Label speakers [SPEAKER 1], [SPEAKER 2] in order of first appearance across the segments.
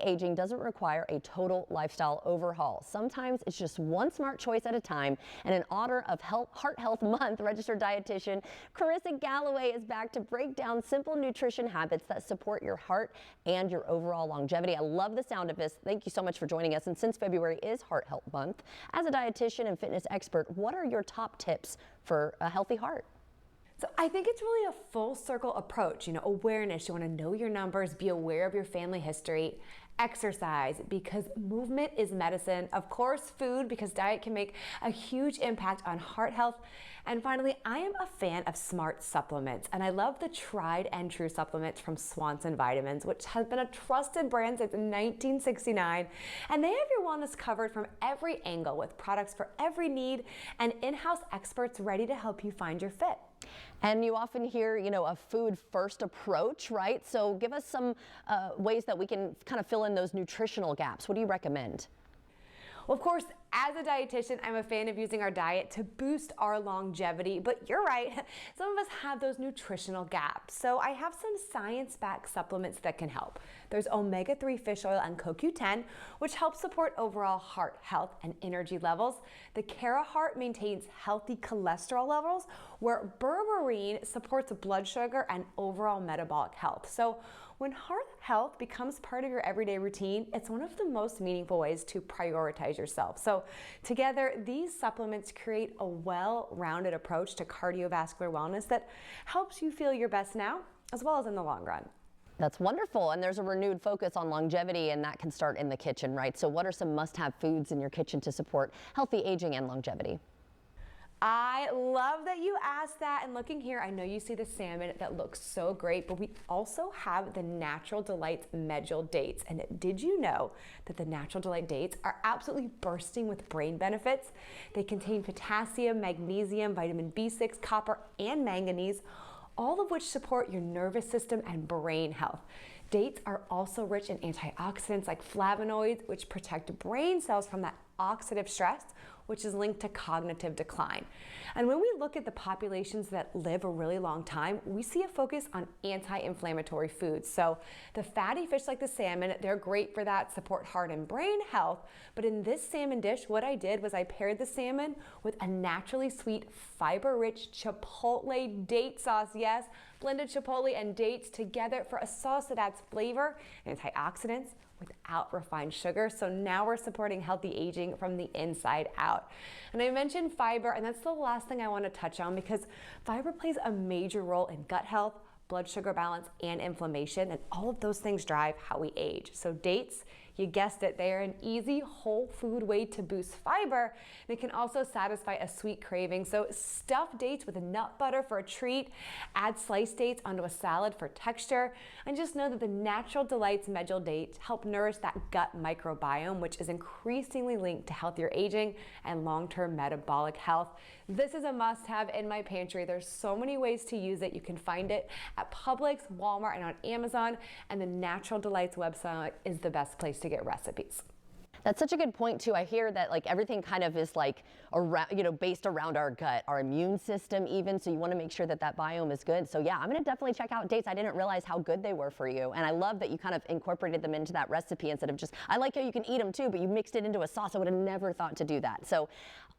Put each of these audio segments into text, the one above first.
[SPEAKER 1] Aging doesn't require a total lifestyle overhaul. Sometimes it's just one smart choice at a time. And in honor of Heart Health Month, registered dietitian Carissa Galloway is back to break down simple nutrition habits that support your heart and your overall longevity. I love the sound of this. Thank you so much for joining us. And since February is Heart Health Month, as a dietitian and fitness expert, what are your top tips for a healthy heart?
[SPEAKER 2] So I think it's really a full circle approach, awareness. You want to know your numbers, be aware of your family history, exercise because movement is medicine, of course, food because diet can make a huge impact on heart health. And finally, I am a fan of smart supplements, and I love the tried and true supplements from Swanson Vitamins, which has been a trusted brand since 1969. And they have your wellness covered from every angle with products for every need and in-house experts ready to help you find your fit.
[SPEAKER 1] And you often hear, a food first approach, right? So give us some ways that we can kind of fill in those nutritional gaps. What do you recommend?
[SPEAKER 2] Well, of course, as a dietitian, I'm a fan of using our diet to boost our longevity, but you're right, some of us have those nutritional gaps. So I have some science-backed supplements that can help. There's omega-3 fish oil and CoQ10, which helps support overall heart health and energy levels. The Cara Heart maintains healthy cholesterol levels, where berberine supports blood sugar and overall metabolic health. So when heart health becomes part of your everyday routine, it's one of the most meaningful ways to prioritize yourself. So together, these supplements create a well-rounded approach to cardiovascular wellness that helps you feel your best now, as well as in the long run.
[SPEAKER 1] That's wonderful. And there's a renewed focus on longevity, and that can start in the kitchen, right? So what are some must-have foods in your kitchen to support healthy aging and longevity?
[SPEAKER 2] I love that you asked that. And looking here, I know you see the salmon that looks so great, but we also have the Natural Delights medjool dates. And did you know that the Natural Delight dates are absolutely bursting with brain benefits? They contain potassium, magnesium, vitamin B6, copper, and manganese, all of which support your nervous system and brain health. Dates are also rich in antioxidants like flavonoids, which protect brain cells from that oxidative stress, which is linked to cognitive decline. And when we look at the populations that live a really long time, we see a focus on anti-inflammatory foods. So the fatty fish like the salmon, they're great for that, support heart and brain health. But in this salmon dish, what I did was I paired the salmon with a naturally sweet, fiber-rich chipotle date sauce. Yes, blended chipotle and dates together for a sauce that adds flavor and antioxidants without refined sugar. So now we're supporting healthy aging from the inside out. And I mentioned fiber, and that's the last thing I want to touch on because fiber plays a major role in gut health, blood sugar balance, and inflammation, and all of those things drive how we age. So dates, you guessed it, they are an easy whole food way to boost fiber, and it can also satisfy a sweet craving. So stuff dates with a nut butter for a treat, add sliced dates onto a salad for texture, and just know that the Natural Delights medjool dates help nourish that gut microbiome, which is increasingly linked to healthier aging and long-term metabolic health. This is a must-have in my pantry. There's so many ways to use it. You can find it at Publix, Walmart, and on Amazon, and the Natural Delights website is the best place to get recipes.
[SPEAKER 1] That's such a good point too. I hear that everything kind of is around, based around our gut, our immune system even. So you want to make sure that that biome is good. So yeah, I'm going to definitely check out dates. I didn't realize how good they were for you. And I love that you kind of incorporated them into that recipe instead of just, I like how you can eat them too, but you mixed it into a sauce. I would have never thought to do that. So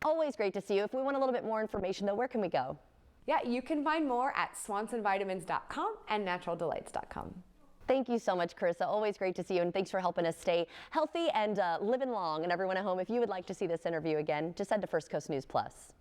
[SPEAKER 1] always great to see you. If we want a little bit more information though, where can we go?
[SPEAKER 2] Yeah, you can find more at swansonvitamins.com and naturaldelights.com.
[SPEAKER 1] Thank you so much, Carissa. Always great to see you, and thanks for helping us stay healthy and living long. And everyone at home, if you would like to see this interview again, just head to First Coast News Plus.